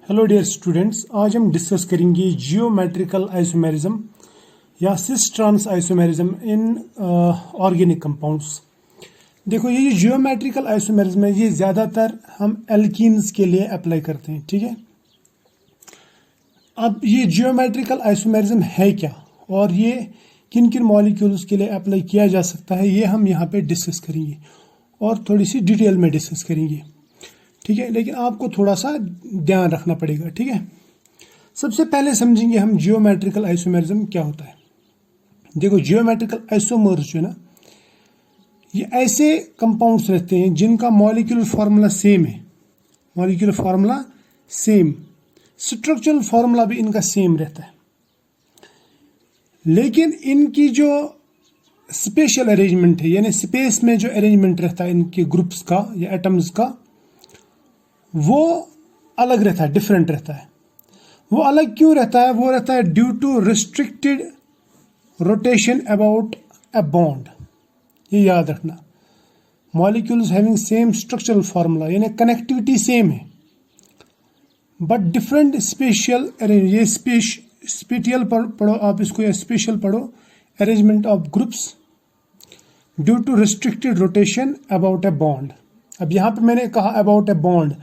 Hello dear students, आज हम discuss करेंगे जियोमेट्रिकल आइसोमेरिज्म या cis trans isomerism in organic compounds. देखो, ये जो जियोमेट्रिकल आइसोमेरिज्म है ये ज़्यादातर हम एल्कीन्स के लिए अप्लाई करते हैं। ठीक है, अब ये जियोमेट्रिकल आइसोमेरिज्म है क्या और ये किन किन मॉलिक्यूल्स के लिए अप्लाई किया जा सकता है, ये हम यहाँ पे डिस्कस करेंगे और थोड़ी सी डिटेल में डिस्कस करेंगे। ठीक है, लेकिन आपको थोड़ा सा ध्यान रखना पड़ेगा। ठीक है, सबसे पहले समझेंगे हम जियोमेट्रिकल आइसोमेरिज्म क्या होता है। देखो, जियोमेट्रिकल आइसोमर्स जो है ना, ये ऐसे कंपाउंड्स रहते हैं जिनका मॉलिक्यूलर फार्मूला सेम है। Molecular formula same, structural formula भी इनका सेम रहता है, लेकिन इनकी जो स्पेशल अरेंजमेंट है, यानी स्पेस में जो अरेंजमेंट रहता है इनके ग्रुप्स का या एटम्स का, वो अलग रहता है, डिफरेंट रहता है। वो अलग क्यों रहता है? वो रहता है due to restricted rotation about a bond. ये याद रखना, molecules having same structural formula, यानी कनेक्टिविटी सेम है बट डिफरेंट स्पेशल अरेंज। ये स्पेटियल पढ़ो आप इसको, या स्पेशल पढ़ो, arrangement of groups due to restricted rotation about a bond. अब यहाँ पे मैंने कहा अबाउट अ बॉन्ड,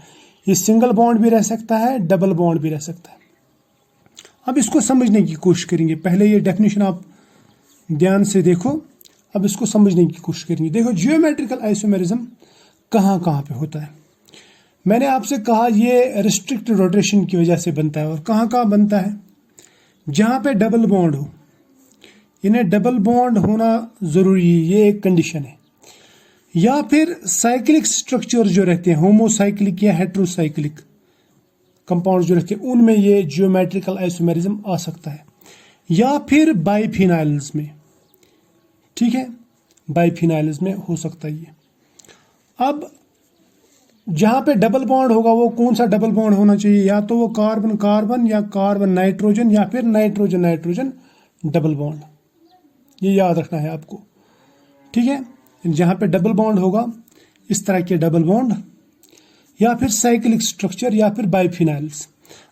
ये सिंगल बॉन्ड भी रह सकता है, डबल बॉन्ड भी रह सकता है। अब इसको समझने की कोशिश करेंगे। पहले ये डेफिनेशन आप ध्यान से देखो, अब इसको समझने की कोशिश करेंगे। देखो, जियोमेट्रिकल आइसोमेरिज्म कहाँ कहाँ पे होता है। मैंने आपसे कहा ये रिस्ट्रिक्टेड रोटेशन की वजह से बनता है, और कहाँ कहाँ बनता है? जहाँ पे डबल बॉन्ड हो, इन्हें डबल बॉन्ड होना जरूरी है, ये एक कंडीशन है। या फिर साइक्लिक स्ट्रक्चर जो रहते हैं, होमोसाइक्लिक या हेट्रोसाइक्लिक कंपाउंड जो रहते हैं, उनमें ये जियोमेट्रिकल आइसोमेरिज्म आ सकता है। या फिर बाइफिनाइल्स में, ठीक है, बाइफिनाइल्स में हो सकता है ये। अब जहां पे डबल बॉन्ड होगा, वो कौन सा डबल बॉन्ड होना चाहिए? या तो वो कार्बन कार्बन या कार्बन नाइट्रोजन या फिर नाइट्रोजन नाइट्रोजन डबल बॉन्ड। ये याद रखना है आपको। ठीक है, जहां पे डबल बॉन्ड होगा, इस तरह के डबल बॉन्ड, या फिर साइक्लिक स्ट्रक्चर, या फिर बाइफिनाइल्स।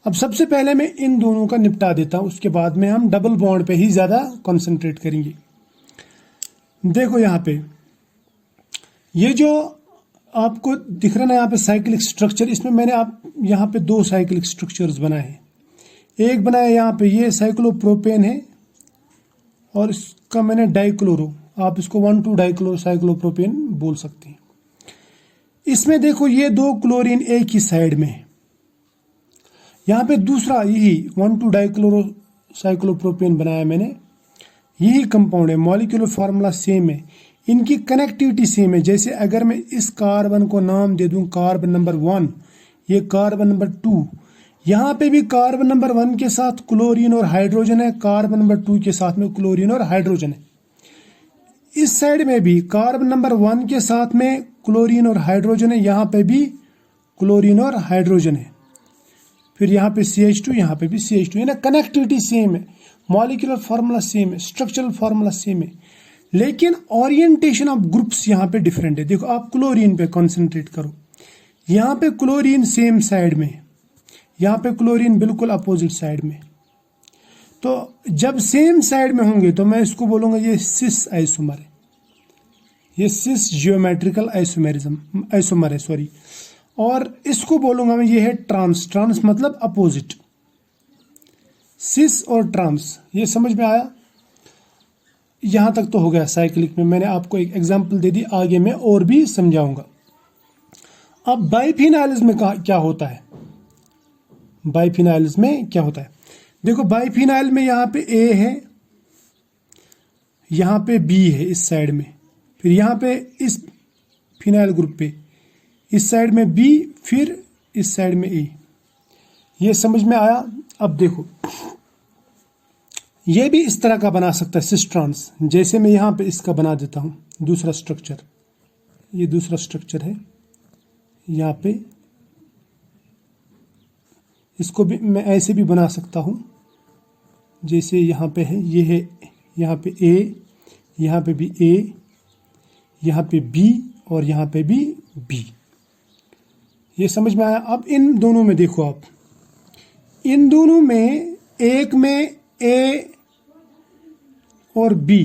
अब सबसे पहले मैं इन दोनों का निपटा देता हूं, उसके बाद में हम डबल बॉन्ड पे ही ज्यादा कंसंट्रेट करेंगे। देखो, यहाँ पे ये जो आपको दिख रहा है ना, यहाँ पे साइक्लिक स्ट्रक्चर, इसमें मैंने आप यहाँ पे दो साइक्लिक स्ट्रक्चर्स बनाए हैं। एक बनाया यहाँ पे, ये साइक्लोप्रोपेन है, और इसका मैंने डाइक्लोरो, आप इसको 1,2 डाइक्लोरो साइक्लोप्रोपेन बोल सकते हैं। इसमें देखो, ये दो क्लोरीन एक ही साइड में है। यहाँ पे दूसरा यही 1,2 डाइक्लोरो साइक्लोप्रोपेन बनाया मैंने, यही कंपाउंड है, मॉलिक्यूलर फार्मूला सेम है, इनकी कनेक्टिविटी सेम है। जैसे अगर मैं इस कार्बन को नाम दे दूं कार्बन नंबर 1, ये कार्बन नंबर 2, यहाँ पे भी कार्बन नंबर 1 के साथ क्लोरीन और हाइड्रोजन है, कार्बन नंबर 2 के साथ में क्लोरीन और हाइड्रोजन है। इस साइड में भी कार्बन नंबर 1 के साथ में क्लोरीन और हाइड्रोजन है, यहाँ पे भी क्लोरीन और हाइड्रोजन है, फिर यहाँ पे CH2, यहाँ पे भी CH2, यानी कनेक्टिविटी सेम है, मॉलिक्यूलर फार्मूला सेम है, स्ट्रक्चरल फार्मूला सेम है, लेकिन ओरिएंटेशन ऑफ ग्रुप्स यहाँ पे डिफरेंट है। देखो, आप क्लोरीन पे कॉन्सेंट्रेट करो, यहाँ पे क्लोरीन सेम साइड में, यहाँ पे क्लोरीन बिल्कुल अपोजिट साइड में। तो जब सेम साइड में होंगे तो मैं इसको बोलूंगा ये सिस आइसोमर है, ये सिस जियोमेट्रिकल आइसोमर है, सॉरी। और इसको बोलूंगा मैं ये है ट्रांस। ट्रांस मतलब अपोजिट। सिस और ट्रांस, ये समझ में आया? यहां तक तो हो गया साइक्लिक में, मैंने आपको एक एग्जांपल दे दी, आगे मैं और भी समझाऊंगा। अब बाइफिनाइल्स में क्या होता है? बाइफिनाइल्स में क्या होता है? देखो, बाइफिनाइल में यहाँ पे A है, यहाँ पे B है इस साइड में, फिर यहाँ पे इस फिनाइल ग्रुप पे इस साइड में B, फिर इस साइड में A। ये समझ में आया? अब देखो, ये भी इस तरह का बना सकता है सिस ट्रांस। जैसे मैं यहाँ पे इसका बना देता हूँ दूसरा स्ट्रक्चर, ये दूसरा स्ट्रक्चर है, यहाँ पे इसको भी मैं ऐसे भी बना सकता हूँ, जैसे यहाँ पे है, ये है यहाँ पे A, यहाँ पे भी A, यहाँ पे B और यहाँ पे भी B। ये समझ में आया? अब इन दोनों में देखो आप, इन दोनों में एक में ए और बी,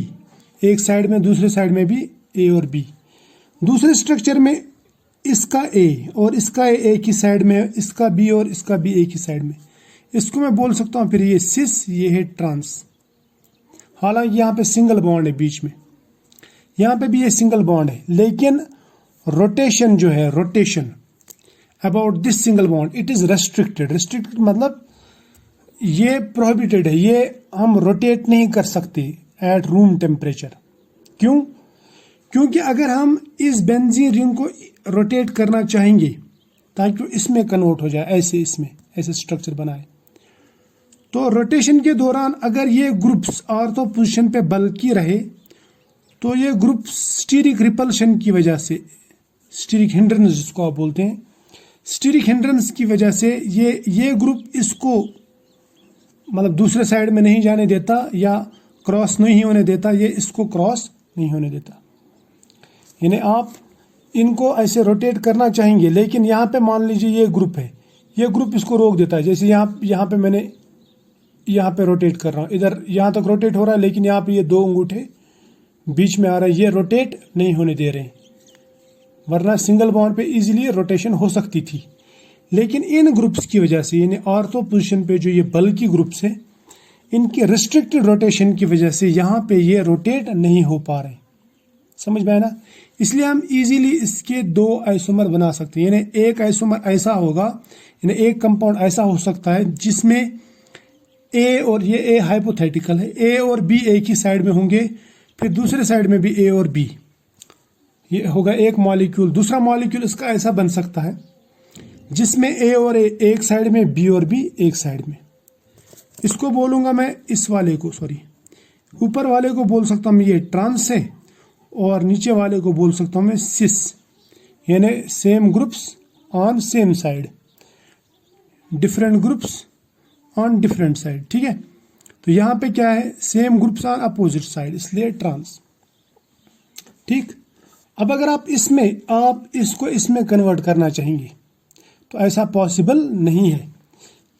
एक साइड में दूसरे साइड में भी ए और बी, दूसरे स्ट्रक्चर में इसका ए और इसका ए एक ही साइड में है, इसका बी और इसका बी एक ही साइड में, इसको मैं बोल सकता हूं फिर ये सिस, ये है ट्रांस। हालांकि यहाँ पे सिंगल बॉन्ड है बीच में, यहाँ पे भी ये सिंगल बॉन्ड है, लेकिन रोटेशन जो है, rotation about this single bond it is restricted. Restricted मतलब ये प्रोहिबिटेड है, ये हम रोटेट नहीं कर सकते एट रूम टेम्परेचर। क्यों? क्योंकि अगर हम इस बेंजीन रिंग को रोटेट करना चाहेंगे ताकि वो इसमें कन्वर्ट हो जाए, ऐसे इसमें ऐसे स्ट्रक्चर बनाए, तो रोटेशन के दौरान अगर ये ग्रुप्स ऑर्थो पोजीशन पे बल्कि रहे तो ये ग्रुप स्टीरिक रिपल्शन की वजह से, स्टीरिक हिंड्रेंस जिसको आप बोलते हैं, स्टीरिक हिंड्रेंस की वजह से ये ग्रुप इसको मतलब दूसरे साइड में नहीं जाने देता या क्रॉस नहीं होने देता, ये इसको क्रॉस नहीं होने देता। यानी आप इनको ऐसे रोटेट करना चाहेंगे, लेकिन यहाँ पे मान लीजिए ये ग्रुप है, ये ग्रुप इसको रोक देता है। जैसे यहाँ पे मैंने यहाँ पे रोटेट कर रहा हूँ, इधर यहाँ तक रोटेट हो रहा है, लेकिन यहाँ पे ये दो अंगूठे बीच में आ रहा है, ये रोटेट नहीं होने दे रहे हैं, वरना सिंगल बॉन्ड पे इजीली रोटेशन हो सकती थी। लेकिन इन ग्रुप्स की वजह से, यानी ऑर्थो पोजीशन पे जो ये बल्कि ग्रुप्स है, इनकी रिस्ट्रिक्टेड रोटेशन की वजह से यहाँ पे ये रोटेट नहीं हो पा रहे। समझ में आया ना? इसलिए हम इजीली इसके दो आइसोमर बना सकते हैं। यानी एक आइसोमर ऐसा होगा, यानी एक कंपाउंड ऐसा हो सकता है जिसमें ए और ये ए हाइपोथेटिकल है, ए और बी एक ही साइड में होंगे, फिर दूसरे साइड में भी ए और बी, ये होगा एक मॉलिक्यूल। दूसरा मॉलिक्यूल इसका ऐसा बन सकता है जिसमें ए और ए एक साइड में, बी और बी एक साइड में। इसको बोलूंगा मैं, इस वाले को, सॉरी ऊपर वाले को बोल सकता हूं मैं ये ट्रांस है, और नीचे वाले को बोल सकता हूं मैं सिस, यानी same groups on same side, different groups on different side. ठीक है, तो यहां पे क्या है, same groups on opposite side, इसलिए ट्रांस। ठीक, अब अगर आप इसको इसमें कन्वर्ट करना चाहेंगे तो ऐसा पॉसिबल नहीं है।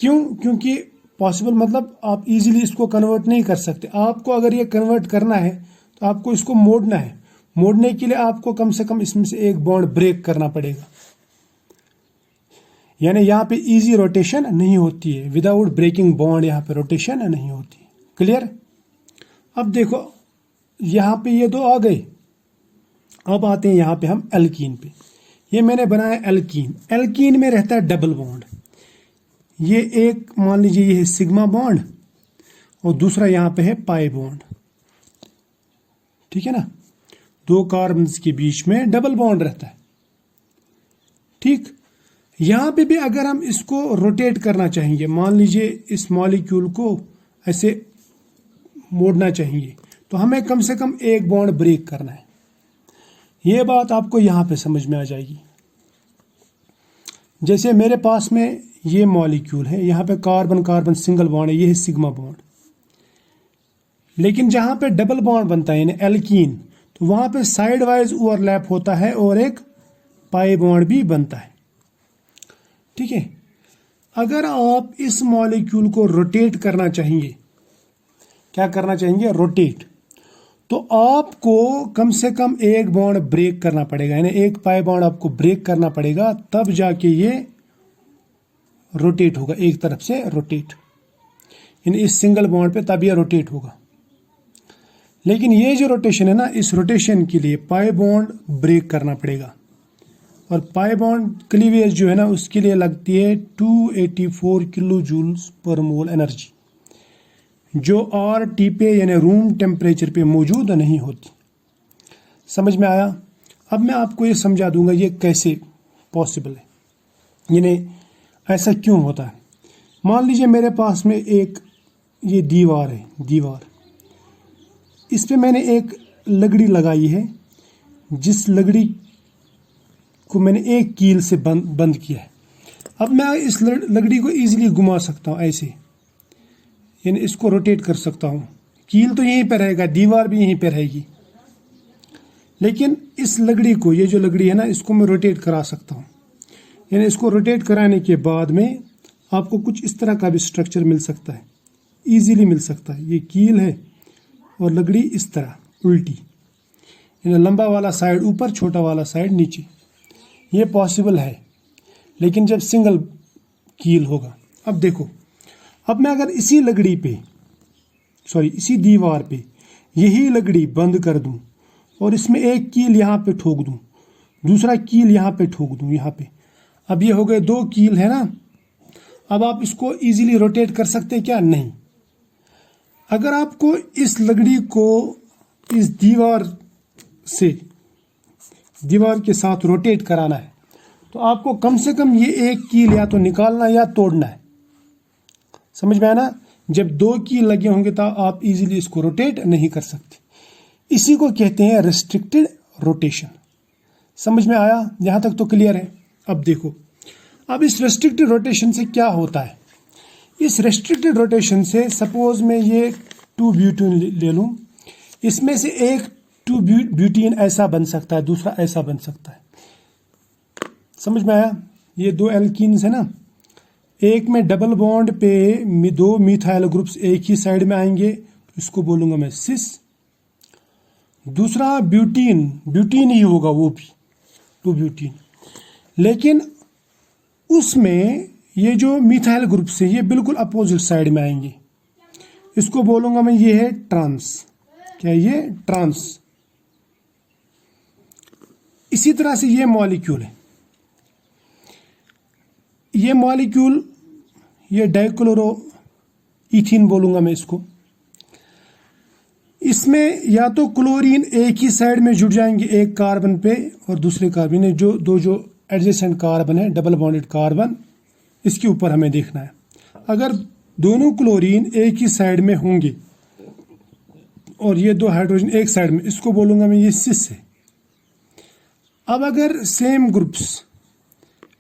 क्यों? क्योंकि पॉसिबल मतलब आप इजीली इसको कन्वर्ट नहीं कर सकते। आपको अगर ये कन्वर्ट करना है तो आपको इसको मोड़ना है। मोड़ने के लिए आपको कम से कम इसमें से एक बॉन्ड ब्रेक करना पड़ेगा, यानी यहाँ पे इजी रोटेशन नहीं होती है, विदाउट ब्रेकिंग बॉन्ड यहाँ पे रोटेशन नहीं होती है। क्लियर? अब देखो यहाँ पे ये दो आ गए, अब आते हैं यहाँ पे हम एल्कीन पे। ये मैंने बनाया एल्कीन। एल्कीन में रहता है डबल बॉन्ड, ये एक मान लीजिए ये है सिग्मा बॉन्ड और दूसरा यहाँ पे है पाई बॉन्ड। ठीक है ना, दो कार्बन्स के बीच में डबल बॉन्ड रहता है। ठीक, यहां पे भी अगर हम इसको रोटेट करना चाहेंगे, मान लीजिए इस मॉलिक्यूल को ऐसे मोड़ना चाहिए, तो हमें कम से कम एक बॉन्ड ब्रेक करना है। ये बात आपको यहां पे समझ में आ जाएगी। जैसे मेरे पास में ये मॉलिक्यूल है, यहां पे कार्बन कार्बन सिंगल बॉन्ड है, ये है सिग्मा बॉन्ड, लेकिन जहां पे डबल बॉन्ड बनता है यानी एल्कीन, तो वहां पे साइड वाइज ओवरलैप होता है और एक पाई बॉन्ड भी बनता है। ठीक है, अगर आप इस मॉलिक्यूल को रोटेट करना चाहेंगे, क्या करना चाहेंगे, रोटेट, तो आपको कम से कम एक बॉन्ड ब्रेक करना पड़ेगा, यानी एक पाई बॉन्ड आपको ब्रेक करना पड़ेगा, तब जाके ये रोटेट होगा, एक तरफ से रोटेट, यानी इस सिंगल बॉन्ड पे तब ये रोटेट होगा। लेकिन ये जो रोटेशन है ना, इस रोटेशन के लिए पाई बॉन्ड ब्रेक करना पड़ेगा, और पाई बॉन्ड क्लीवेज जो है ना उसके लिए लगती है 284 किलो जूल्स पर मोल एनर्जी, जो RT पे यानी रूम टेम्परेचर पे मौजूद नहीं होती। समझ में आया? अब मैं आपको ये समझा दूंगा ये कैसे पॉसिबल है, यानी ऐसा क्यों होता है। मान लीजिए मेरे पास में एक ये दीवार है, दीवार, इस पे मैंने एक लकड़ी लगाई है, जिस लकड़ी को मैंने एक कील से बंद किया है। अब मैं इस लकड़ी को इजीली घुमा सकता हूँ ऐसे, यानी इसको रोटेट कर सकता हूँ। कील तो यहीं पर रहेगा, दीवार भी यहीं पर रहेगी, लेकिन इस लकड़ी को, ये जो लकड़ी है ना, इसको मैं रोटेट करा सकता हूँ। यानी इसको रोटेट कराने के बाद में आपको कुछ इस तरह का भी स्ट्रक्चर मिल सकता है, इजीली मिल सकता है। ये कील है और लकड़ी इस तरह उल्टी, यानी लंबा वाला साइड ऊपर, छोटा वाला साइड नीचे। ये पॉसिबल है, लेकिन जब सिंगल कील होगा। अब देखो, अब मैं अगर इसी लकड़ी पे, इसी दीवार पे यही लकड़ी बंद कर दूं और इसमें एक कील यहाँ पे ठोक दूं, दूसरा कील यहाँ पे ठोक दूं, यहाँ पे, अब ये हो गए 2 कील है ना। अब आप इसको इजीली रोटेट कर सकते हैं क्या? नहीं। अगर आपको इस लकड़ी को इस दीवार के साथ रोटेट कराना है तो आपको कम से कम ये एक कील या तो निकालना या तोड़ना है। समझ में आया ना? जब 2 कील लगे होंगे तो आप इजीली इसको रोटेट नहीं कर सकते। इसी को कहते हैं रेस्ट्रिक्टेड रोटेशन। समझ में आया? यहां तक तो क्लियर है। अब देखो, अब इस रेस्ट्रिक्टेड रोटेशन से क्या होता है। इस रेस्ट्रिक्टेड रोटेशन से सपोज मैं ये 2 ब्यूटीन ले लूं, इसमें से एक 2 ब्यूटीन ऐसा बन सकता है, दूसरा ऐसा बन सकता है। समझ में आया? ये 2 एल्कीन्स है ना, एक में डबल बॉन्ड पे 2 मिथाइल ग्रुप्स एक ही साइड में आएंगे, इसको बोलूंगा मैं सिस। दूसरा ब्यूटीन ही होगा, वो भी 2 ब्यूटीन, लेकिन उसमें ये जो मिथाइल ग्रुप्स है ये बिल्कुल अपोजिट साइड में आएंगे, इसको बोलूंगा मैं ये है ट्रांस। क्या ये? ट्रांस। इसी तरह से ये मॉलिक्यूल है, ये मॉलिक्यूल, ये डाइक्लोरो इथीन बोलूंगा मैं इसको। इसमें या तो क्लोरीन एक ही साइड में जुड़ जाएंगे एक कार्बन पे और दूसरे कार्बन, जो एडजेसेंट कार्बन है, डबल बॉन्डेड कार्बन, इसके ऊपर हमें देखना है। अगर दोनों क्लोरीन एक ही साइड में होंगे और ये 2 हाइड्रोजन एक साइड में, इसको बोलूंगा मैं ये सिस है। अब अगर सेम ग्रुप्स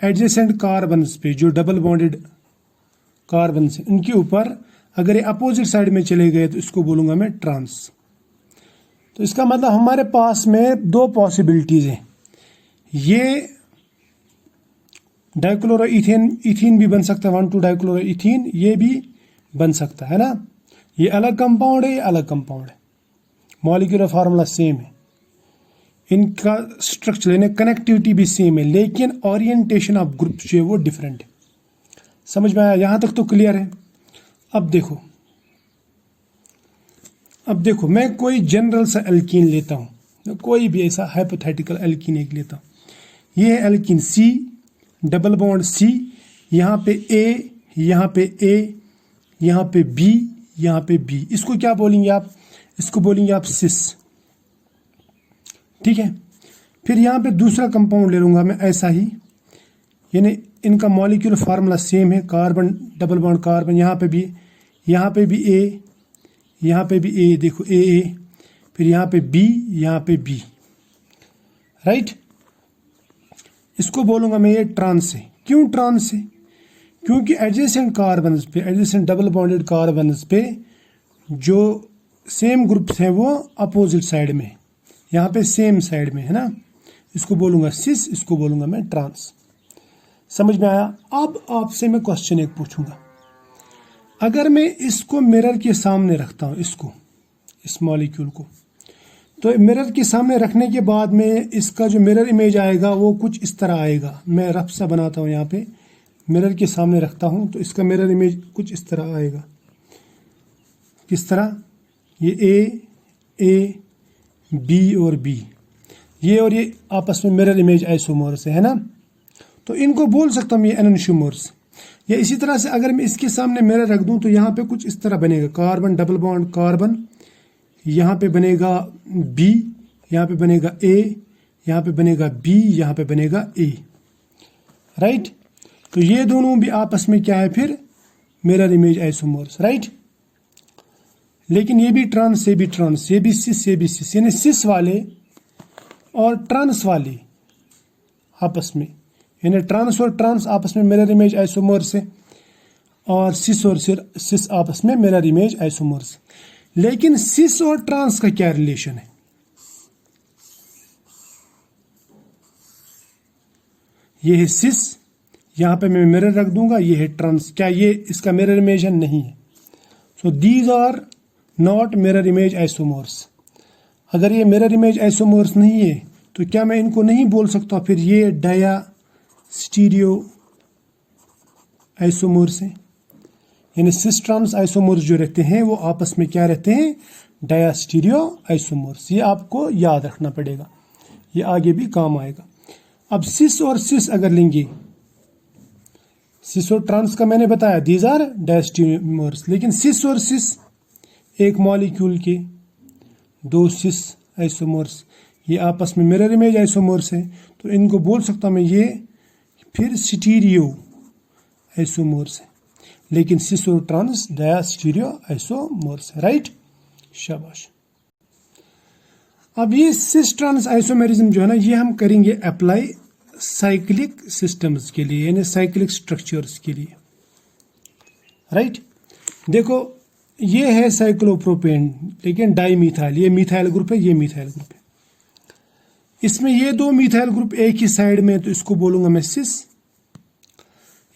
एडजेसेंट कार्बन पे, जो डबल बॉन्डेड कार्बन से, इनके ऊपर अगर ये अपोजिट साइड में चले गए तो इसको बोलूंगा मैं ट्रांस। तो इसका मतलब हमारे पास में 2 पॉसिबिलिटीज हैं। ये डाइक्लोरो इथीन भी बन सकता है, 1,2 डाइक्लोरो इथीन, ये भी बन सकता है ना। ये अलग कंपाउंड है, ये अलग कंपाउंड है, मॉलिक्यूलर फार्मूला सेम है, इनका स्ट्रक्चर यानी कनेक्टिविटी भी सेम है, लेकिन ओरिएंटेशन ऑफ ग्रुप जो है वो डिफरेंट है। समझ में आया? यहां तक तो क्लियर है। अब देखो मैं कोई जनरल सा एल्कीन लेता हूं, कोई भी ऐसा हाइपोथेटिकल एल्कीन एक लेता हूं। ये है एल्कीन सी, डबल बॉन्ड सी, यहां पे ए, यहां पे ए, यहां पे बी, यहां पे बी। इसको क्या बोलेंगे आप? इसको बोलेंगे आप सिस। ठीक है। फिर यहां पे दूसरा कंपाउंड ले लूंगा मैं ऐसा ही, यानी इनका मॉलिक्यूलर फार्मूला सेम है, कार्बन डबल बॉन्ड कार्बन, यहां पे भी ए, यहां पे भी ए, देखो ए, फिर यहां पे बी, यहां पे बी, राइट। इसको बोलूंगा मैं ये ट्रांस है। क्यों ट्रांस है? क्योंकि एडजेसेंट कार्बन्स पे, एडजेसेंट डबल बॉन्डेड कार्बन्स पे जो सेम ग्रुप्स हैं वो अपोजिट साइड में, यहाँ पे सेम साइड में है ना, इसको बोलूंगा सिस, इसको बोलूंगा मैं ट्रांस। समझ में आया? अब आपसे मैं क्वेश्चन एक पूछूंगा, अगर मैं इसको मिरर के सामने रखता हूं, इसको, इस मॉलिक्यूल को, तो मिरर के सामने रखने के बाद में इसका जो मिरर इमेज आएगा वो कुछ इस तरह आएगा। मैं रफ सा बनाता हूं, यहाँ पे मिरर के सामने रखता हूं तो इसका मिरर इमेज कुछ इस तरह आएगा। किस तरह? ये ए, बी और बी, ये और ये आपस में मिरर इमेज आइसोमर्स है ना, तो इनको बोल सकता हूं ये एनंशियोमर्स। या इसी तरह से अगर मैं इसके सामने मिरर रख दूं तो यहाँ पे कुछ इस तरह बनेगा, कार्बन डबल बॉन्ड कार्बन, यहाँ पे बनेगा बी, यहाँ पे बनेगा ए, यहाँ पे बनेगा बी, यहाँ पे बनेगा ए, राइट। तो ये दोनों भी आपस में क्या है फिर? Mirror image isomers, right. लेकिन ये भी ट्रांस, ये भी ट्रांस, ये भी सिस, ये भी सिस, यानी सिस वाले और ट्रांस वाले आपस में, यानी ट्रांस और ट्रांस आपस में मिरर इमेज आइसोमर्स है, और सिस और सिस आपस में मिरर इमेज आइसोमर्स। लेकिन सिस और ट्रांस का क्या रिलेशन है? ये है सिस, यहाँ पे मैं मिरर रख दूंगा, ये है ट्रांस। क्या ये इसका मिरर इमेज है? नहीं है। So these are not mirror image isomers. अगर ये मिरर इमेज आइसोमर्स नहीं है तो क्या मैं इनको नहीं बोल सकता फिर ये डाया स्टीरियो आइसोमर्स है? यानी सिस ट्रांस आइसोमर्स जो रहते हैं वो आपस में क्या रहते हैं? Diastereoisomers. ये आपको याद रखना पड़ेगा, ये आगे भी काम आएगा। अब सिस और सिस अगर लेंगे, सिस और ट्रांस का मैंने बताया दीज आर डाया स्टीरियोमर्स, लेकिन सिस और सिस एक मॉलिक्यूल के दो सिस आइसोमर्स, ये आपस में मिरर इमेज आइसोमर्स है, तो इनको बोल सकता मैं ये फिर स्टीरियो आइसोमर्स है। लेकिन सिस और ट्रांस डाया स्टीरियो आइसोमर्स है, राइट? शाबाश। अब ये सिस ट्रांस आइसोमेरिज्म जो है ना, ये हम करेंगे अप्लाई साइक्लिक सिस्टम्स के लिए, यानी साइक्लिक स्ट्रक्चर्स के लिए, राइट? देखो ये है साइक्लोप्रोपेन, लेकिन डाई मिथाइल, ये मिथाइल ग्रुप है, ये मिथाइल ग्रुप है। इसमें ये दो मिथाइल ग्रुप एक ही साइड में, तो इसको बोलूंगा मैं सिस।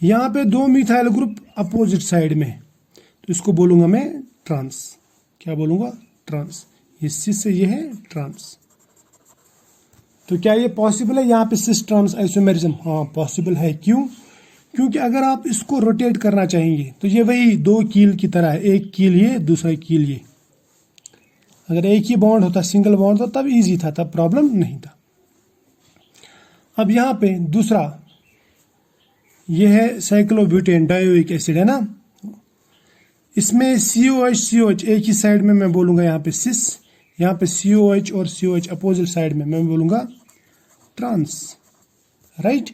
यहां पे दो मिथाइल ग्रुप अपोजिट साइड में, तो इसको बोलूंगा मैं ट्रांस। क्या बोलूंगा? ट्रांस। ये सिस है, ये है ट्रांस। तो क्या ये पॉसिबल है यहाँ पे सिस ट्रांस आइसोमेरिज्म? हाँ पॉसिबल है। क्यों? क्योंकि अगर आप इसको रोटेट करना चाहेंगे तो ये वही दो कील की तरह है, एक कील ये, दूसरा कील ये। अगर एक ही बॉन्ड होता, सिंगल बॉन्ड होता, तब इजी था, तब प्रॉब्लम नहीं था। अब यहाँ पे दूसरा ये है साइक्लोब्यूटेन डायोइक एसिड, है ना? इसमें COH एक ही साइड में मैं बोलूंगा यहाँ पे सिस, यहाँ पे COH और COH अपोजिट साइड में मैं बोलूंगा ट्रांस, राइट?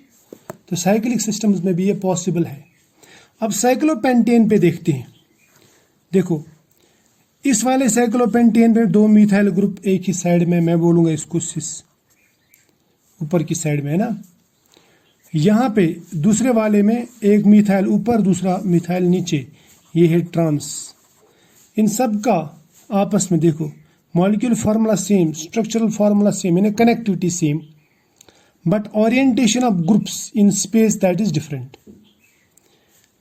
तो साइक्लिक सिस्टम्स में भी ये पॉसिबल है। अब साइक्लोपेंटेन पे देखते हैं। देखो इस वाले साइक्लोपेंटेन पे दो मिथाइल ग्रुप एक ही साइड में, मैं बोलूंगा इसको सिस, ऊपर की साइड में, है ना? यहाँ पे दूसरे वाले में एक मिथाइल ऊपर, दूसरा मिथाइल नीचे, ये है ट्रांस। इन सब का आपस में देखो molecule formula same, structural formula same, यानी connectivity same, but orientation of groups in space that is different.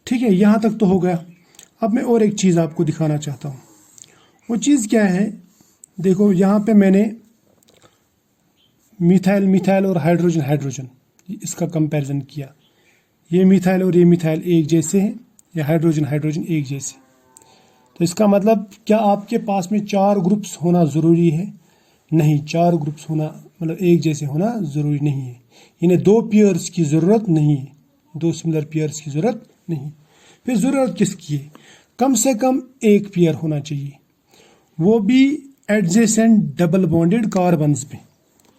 ठीक है, यहां तक तो हो गया। अब मैं और एक चीज आपको दिखाना चाहता हूं। वो चीज क्या है? देखो यहां पे मैंने मिथाइल मिथाइल और हाइड्रोजन हाइड्रोजन इसका कंपैरिजन किया। ये मिथाइल और ये मिथाइल एक जैसे हैं, या हाइड्रोजन हाइड्रोजन एक जैसे। तो इसका मतलब क्या आपके पास में चार ग्रुप्स होना ज़रूरी है? नहीं, चार ग्रुप्स होना मतलब एक जैसे होना ज़रूरी नहीं है। इन्हें दो पेयर्स की ज़रूरत नहीं है, दो सिमिलर पेयर्स की ज़रूरत नहीं। फिर ज़रूरत किसकी है? कम से कम एक पेयर होना चाहिए, वो भी एडजेसेंट डबल बॉन्डेड कार्बन्स पे।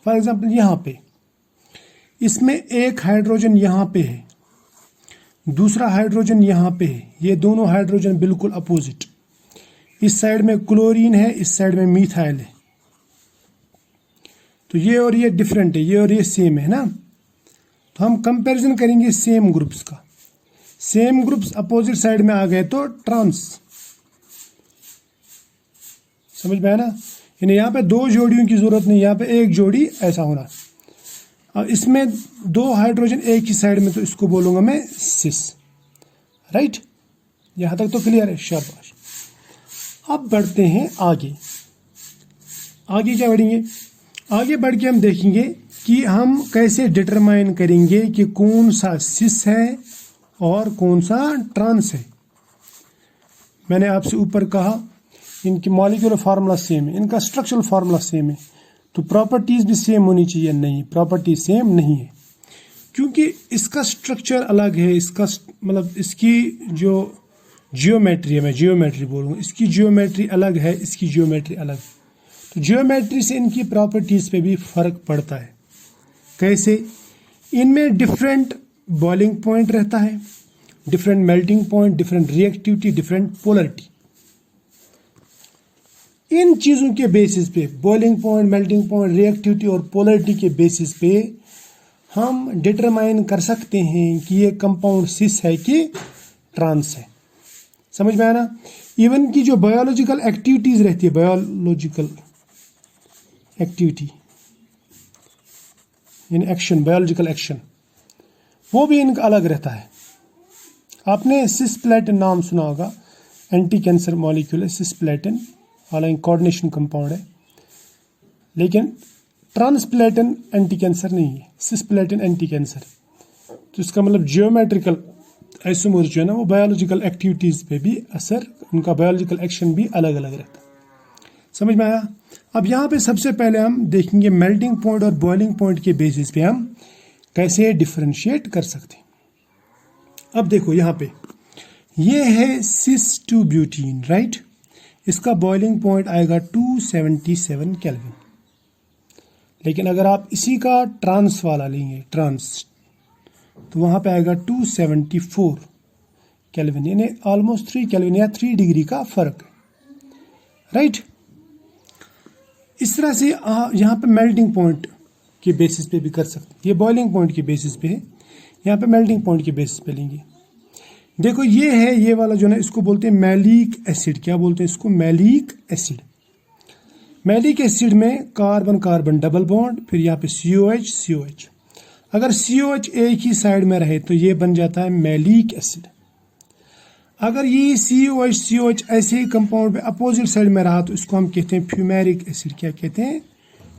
फॉर एग्जाम्पल यहाँ पे इसमें एक हाइड्रोजन यहाँ पे है, दूसरा हाइड्रोजन यहाँ पे है, ये दोनों हाइड्रोजन बिल्कुल अपोजिट। इस साइड में क्लोरीन है, इस साइड में मिथाइल है, तो ये और ये डिफरेंट है, ये और ये सेम है ना। तो हम कंपैरिजन करेंगे सेम ग्रुप्स का। सेम ग्रुप्स अपोजिट साइड में आ गए तो ट्रांस, समझ में आया ना? यानी यहाँ पे दो जोड़ियों की जरूरत नहीं, यहाँ पे एक जोड़ी ऐसा होना। अब इसमें दो हाइड्रोजन एक ही साइड में, तो इसको बोलूंगा मैं सिस, राइट? यहां तक तो क्लियर है, शाबाश। अब बढ़ते हैं आगे। आगे क्या बढ़ेंगे? आगे बढ़ के हम देखेंगे कि हम कैसे डिटरमाइन करेंगे कि कौन सा सिस है और कौन सा ट्रांस है। मैंने आपसे ऊपर कहा इनकी मॉलिक्यूलर फार्मूला सेम है, इनका स्ट्रक्चरल फार्मूला सेम है, तो प्रॉपर्टीज भी सेम होनी चाहिए। नहीं, प्रॉपर्टी सेम नहीं है, क्योंकि इसका स्ट्रक्चर अलग है, इसका मतलब इसकी जो जियोमेट्री है, मैं जियोमेट्री बोलूँगा, इसकी जियोमेट्री अलग है, इसकी जियोमेट्री अलग। तो जियोमेट्री से इनकी प्रॉपर्टीज पे भी फर्क पड़ता है। कैसे? इनमें डिफरेंट बॉइलिंग पॉइंट रहता है, different melting point, different reactivity, different polarity. इन चीजों के बेसिस पे, boiling point, melting point, reactivity और पोलरिटी के बेसिस पे हम डिटरमाइन कर सकते हैं कि ये कंपाउंड सिस है कि ट्रांस है। समझ में आया ना? इवन की जो बायोलॉजिकल एक्टिविटीज रहती है, बायोलॉजिकल एक्टिविटी यानी एक्शन, बायोलॉजिकल एक्शन, वो भी इनका अलग रहता है। आपने सिस्प्लेटिन नाम सुना होगा, एंटी कैंसर मॉलिक्यूल है सिस्प्लेटिन, हालांकि कोऑर्डिनेशन कंपाउंड है, लेकिन ट्रांसप्लेटिन एंटी कैंसर नहीं है, सिस्प्लेटिन एंटी कैंसर। तो इसका मतलब जियोमेट्रिकल आइसोमर जो है ना, वो बायोलॉजिकल एक्टिविटीज पे भी असर, उनका बायोलॉजिकल एक्शन भी अलग अलग रहता है। समझ में आया? अब यहाँ पे सबसे पहले हम देखेंगे मेल्टिंग पॉइंट और बॉइलिंग पॉइंट के बेसिस पे हम कैसे डिफरेंशिएट कर सकते हैं। अब देखो यहाँ पे ये है सिस 2 ब्यूटीन, राइट। इसका बॉइलिंग पॉइंट आएगा 277 केल्विन। लेकिन अगर आप इसी का ट्रांस वाला लेंगे, ट्रांस, तो वहां पे आएगा 274 केल्विन, यानी ऑलमोस्ट 3 केल्विन या 3 डिग्री का फर्क है, राइट। इस तरह से यहाँ पे मेल्टिंग पॉइंट के बेसिस पे भी कर सकते हैं। ये बॉइलिंग पॉइंट के बेसिस पे है, यहाँ पे मेल्टिंग पॉइंट के बेसिस पे लेंगे। देखो ये है, ये वाला जो है इसको बोलते हैं मैलिक एसिड। क्या बोलते हैं इसको? Malic acid. मैलिक एसिड में कार्बन कार्बन डबल बॉन्ड, फिर यहाँ पे COH COH। अगर COH एक ही साइड में रहे तो ये बन जाता है मैलिक एसिड। अगर ये COH COH ऐसे ही कंपाउंड पे अपोजिट साइड में रहा तो इसको हम कहते हैं फ्यूमेरिक एसिड। क्या कहते हैं?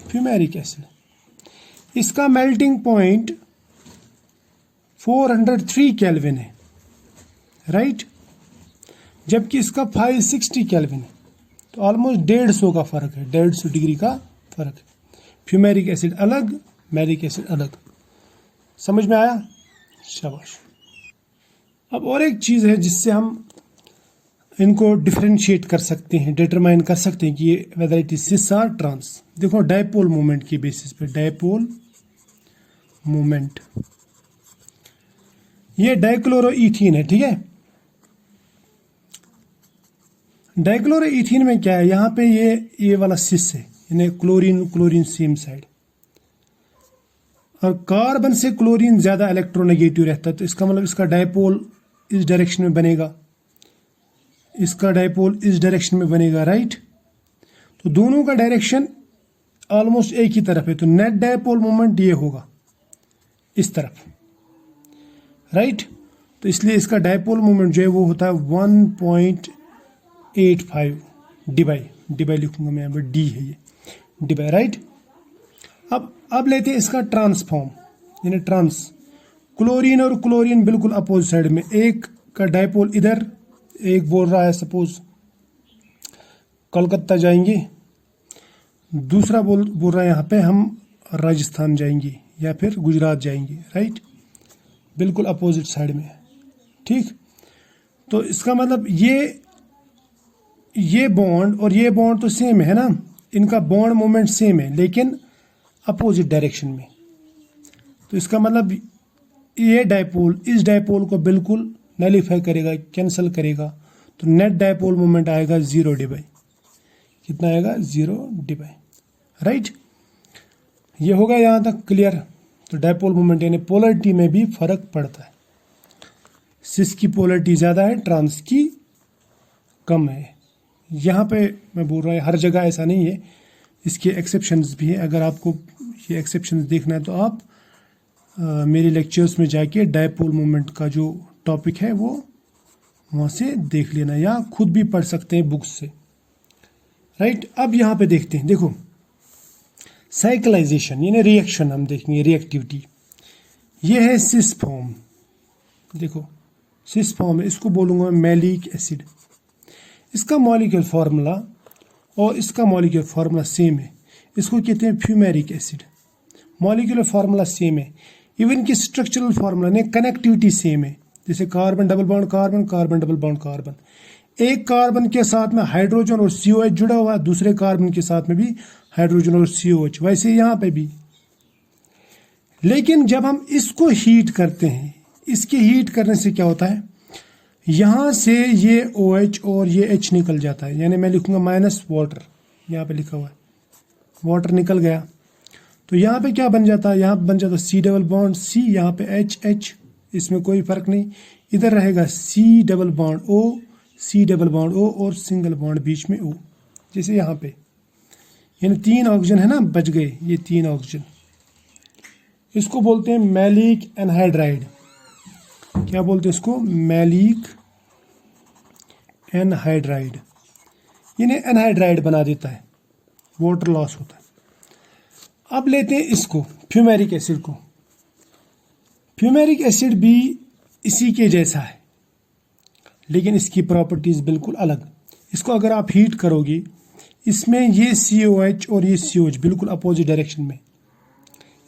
Fumaric acid. इसका मेल्टिंग पॉइंट 403 केल्विन है, राइट, जबकि इसका 560 केल्विन है। तो ऑलमोस्ट 150 का फर्क है, 150 डिग्री का फर्क है। फ्यूमेरिक एसिड अलग, मैलिक एसिड अलग। समझ में आया? शाबाश। अब और एक चीज है जिससे हम इनको डिफरेंशिएट कर सकते हैं, डिटरमाइन कर सकते हैं कि ये वेदर इट इज सिस और ट्रांस। देखो डायपोल मोमेंट के बेसिस पे, डायपोल मोमेंट, ये डाइक्लोरोईथीन है, ठीक है। डाइक्लोरोईथीन में क्या है, यहां पे ये वाला सिस है, यानी क्लोरीन क्लोरीन सेम साइड, और कार्बन से क्लोरीन ज्यादा इलेक्ट्रोनेगेटिव रहता है। तो इसका मतलब इसका डायपोल इस डायरेक्शन में बनेगा, इसका डायपोल इस डायरेक्शन में बनेगा, राइट। तो दोनों का डायरेक्शन ऑलमोस्ट एक ही तरफ है, तो नेट डायपोल मोमेंट ये होगा इस तरफ, राइट। तो इसलिए इसका डायपोल मोमेंट जो है वो होता है 1.85 डिबाई लिखूंगा मैं, यहाँ पर डी है ये, डिबाई, राइट। अब लेते हैं इसका ट्रांसफॉर्म, यानी ट्रांस। क्लोरीन और क्लोरीन बिल्कुल अपोजिट साइड में, एक का डायपोल इधर, एक बोल रहा है सपोज कोलकाता जाएंगे, दूसरा बोल रहा है यहाँ पे हम राजस्थान जाएंगे या फिर गुजरात जाएंगे, राइट, बिल्कुल अपोजिट साइड में, ठीक। तो इसका मतलब ये बॉन्ड और ये बॉन्ड तो सेम है ना, इनका बॉन्ड मोमेंट सेम है लेकिन अपोजिट डायरेक्शन में। तो इसका मतलब ये डायपोल इस डायपोल को बिल्कुल नलीफाई करेगा, कैंसिल करेगा। तो नेट डायपोल मोमेंट आएगा 0 डिबाई। कितना आएगा? 0 डिबाई, राइट। ये होगा यहां तक क्लियर। तो डायपोल मोमेंट यानी पोलरिटी में भी फर्क पड़ता है। सिस की पोलरिटी ज्यादा है, ट्रांस की कम है। यहाँ पे मैं बोल रहा हूँ हर जगह ऐसा नहीं है, इसके एक्सेप्शंस भी है। अगर आपको ये एक्सेप्शंस देखना है तो आप मेरे लेक्चर्स में जाके डायपोल मोमेंट का जो टॉपिक है वो वहाँ से देख लेना, या खुद भी पढ़ सकते हैं बुक्स से, राइट। अब यहाँ पे देखते हैं, देखो साइक्लाइजेशन यानी रिएक्शन हम देखेंगे, रिएक्टिविटी। ये है सिस फॉर्म, देखो सिस फॉर्म है, इसको बोलूँगा मैं मैलिक एसिड। इसका मॉलिक्यूलर फार्मूला और इसका मॉलिक्यूलर फार्मूला सेम है, इसको कहते हैं fumaric acid. Molecular formula same है, इवन की स्ट्रक्चरल फार्मूला ने कनेक्टिविटी सेम है। जैसे carbon double bond carbon, carbon double bond carbon, एक कार्बन के साथ में हाइड्रोजन और COH जुड़ा हुआ है, दूसरे कार्बन के साथ में भी हाइड्रोजन और COH, वैसे यहाँ पे भी। लेकिन जब हम इसको हीट करते हैं, इसके हीट करने से क्या होता है, यहां से ये OH और ये H निकल जाता है, यानी मैं लिखूंगा माइनस वाटर, यहाँ पे लिखा हुआ है वाटर निकल गया। तो यहाँ पे क्या बन जाता है, यहाँ पे बन जाता है C डबल बॉन्ड C, यहाँ पे H, इसमें कोई फर्क नहीं। इधर रहेगा C double bond O, C double bond O और सिंगल बॉन्ड बीच में O, जैसे यहाँ पे, यानी 3 ऑक्सीजन है ना, बच गए ये 3 ऑक्सीजन। इसको बोलते हैं मैलिक एनहाइड्राइड। क्या बोलते हैं इसको, मैलिक एनहाइड्राइड, यानी एनहाइड्राइड बना देता है, वाटर लॉस होता है। अब लेते हैं इसको फ्यूमेरिक एसिड को। फ्यूमेरिक एसिड भी इसी के जैसा है, लेकिन इसकी प्रॉपर्टीज बिल्कुल अलग। इसको अगर आप हीट करोगे, इसमें ये COH और ये COH बिल्कुल अपोजिट डायरेक्शन में,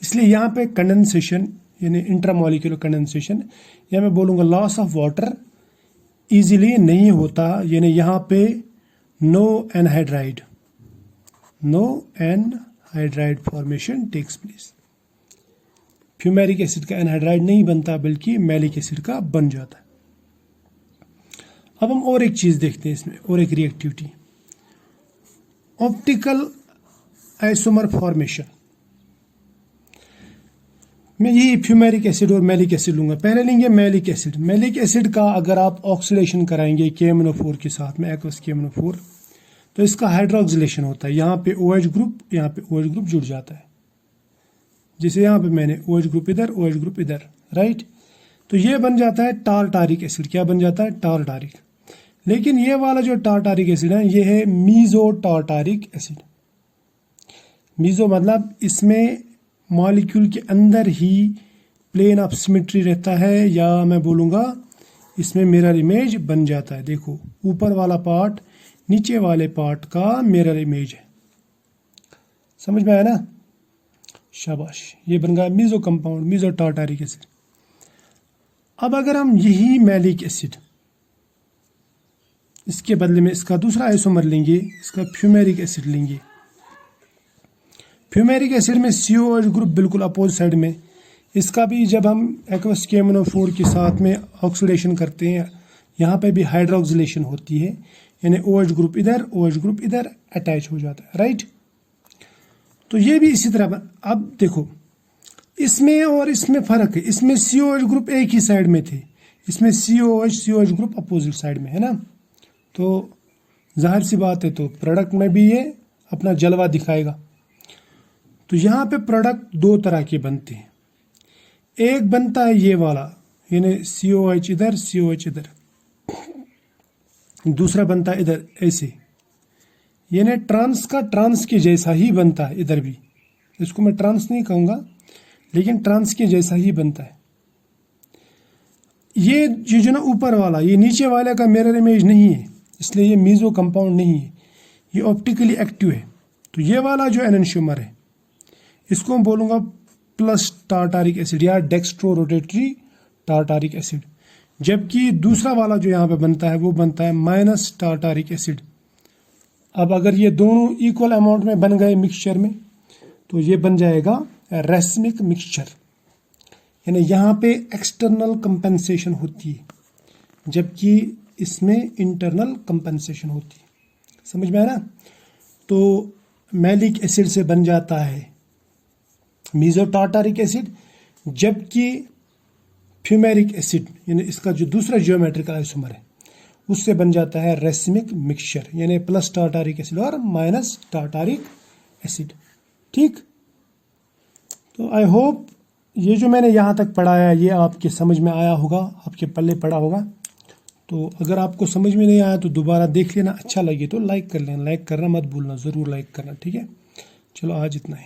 इसलिए यहाँ पे कंडेंसेशन यानी इंट्रामॉलिक्यूलर कंडेंसेशन, या मैं बोलूँगा लॉस ऑफ वाटर इजीली नहीं होता, यानी यहाँ पे no anhydride formation takes place. Fumaric acid का एनहाइड्राइड नहीं बनता, बल्कि मैलिक एसिड का बन जाता है। अब हम और एक चीज देखते हैं इसमें, और एक रिएक्टिविटी, ऑप्टिकल आइसोमर फॉर्मेशन। मैं यही फ्यूमेरिक एसिड और मैलिक एसिड लूंगा। पहले लेंगे मैलिक एसिड। मैलिक एसिड का अगर आप ऑक्सीडेशन कराएंगे KMnO4 के साथ में, एक्वस KMnO4, तो इसका हाइड्रोक्सिलेशन होता है। यहाँ पे OH ग्रुप, यहाँ पे OH ग्रुप जुड़ जाता है, जैसे यहाँ पे मैंने OH ग्रुप इधर, OH ग्रुप इधर, राइट। तो ये बन जाता है टारटारिक एसिड। क्या बन जाता है, टारटारिक। लेकिन ये वाला जो टारटारिक एसिड है, ये है मीजो टारटारिक एसिड। मीजो मतलब इसमें मॉलिक्यूल के अंदर ही प्लेन ऑफ सिमेट्री रहता है, या मैं बोलूँगा इसमें मिरर इमेज बन जाता है। देखो ऊपर वाला पार्ट नीचे वाले पार्ट का मिरर इमेज है। समझ में आया ना, शाबाश। ये बन गया meso compound, meso tartaric acid. अब अगर हम यही मैलिक एसिड, इसके बदले में इसका दूसरा आइसोमर लेंगे, इसका फ्यूमेरिक एसिड लेंगे। फ्यूमेरिक एसिड में COH ग्रुप बिल्कुल अपोजिट साइड में। इसका भी जब हम एक्वस KMnO4 के साथ में ऑक्सीडेशन करते हैं, यहाँ पे भी हाइड्रोक्सिलेशन होती है, यानी OH ग्रुप इधर, OH ग्रुप इधर अटैच हो जाता है, राइट। तो ये भी इसी तरह। अब देखो इसमें और इसमें फर्क है। इसमें COH ग्रुप एक ही साइड में थे, इसमें COH ग्रुप अपोजिट साइड में है ना। तो जाहिर सी बात है, तो प्रोडक्ट में भी ये अपना जलवा दिखाएगा। तो यहाँ पे प्रोडक्ट दो तरह के बनते हैं। एक बनता है ये वाला, यानी COH इधर, COH इधर। दूसरा बनता है इधर ऐसे, यानी ट्रांस का ट्रांस के जैसा ही बनता है। इधर भी इसको मैं ट्रांस नहीं कहूँगा, लेकिन ट्रांस के जैसा ही बनता है। ये जो ना ऊपर वाला, ये नीचे वाले का मिरर इमेज नहीं है, इसलिए ये मीजो कंपाउंड नहीं है, ये ऑप्टिकली एक्टिव है। तो ये वाला जो एनेंशियोमर है, इसको मैं बोलूँगा प्लस टारटारिक एसिड या डेक्स्ट्रो रोटेटरी टारटारिक एसिड। जबकि दूसरा वाला जो यहाँ पे बनता है, वो बनता है माइनस टारटारिक एसिड। अब अगर ये दोनों इक्वल अमाउंट में बन गए मिक्सचर में, तो ये बन जाएगा रेसमिक मिक्सचर, यानी यहाँ पे एक्सटर्नल कंपेंसेशन होती है, जबकि इसमें इंटरनल कंपेंसेशन होती है। समझ में आया ना। तो मैलिक एसिड से बन जाता है मीजो टारटारिक एसिड, जबकि फ्यूमेरिक एसिड यानी इसका जो दूसरा जियोमेट्रिकल आइसोमर है, उससे बन जाता है रेसमिक मिक्सचर, यानी प्लस टारटारिक एसिड और माइनस टारटारिक एसिड। ठीक। तो आई होप ये जो मैंने यहाँ तक पढ़ाया, ये आपके समझ में आया होगा, आपके पल्ले पड़ा होगा। तो अगर आपको समझ में नहीं आया तो दोबारा देख लेना। अच्छा लगे तो लाइक कर लेना, लाइक करना मत भूलना, ज़रूर लाइक करना। ठीक है, चलो आज इतना ही।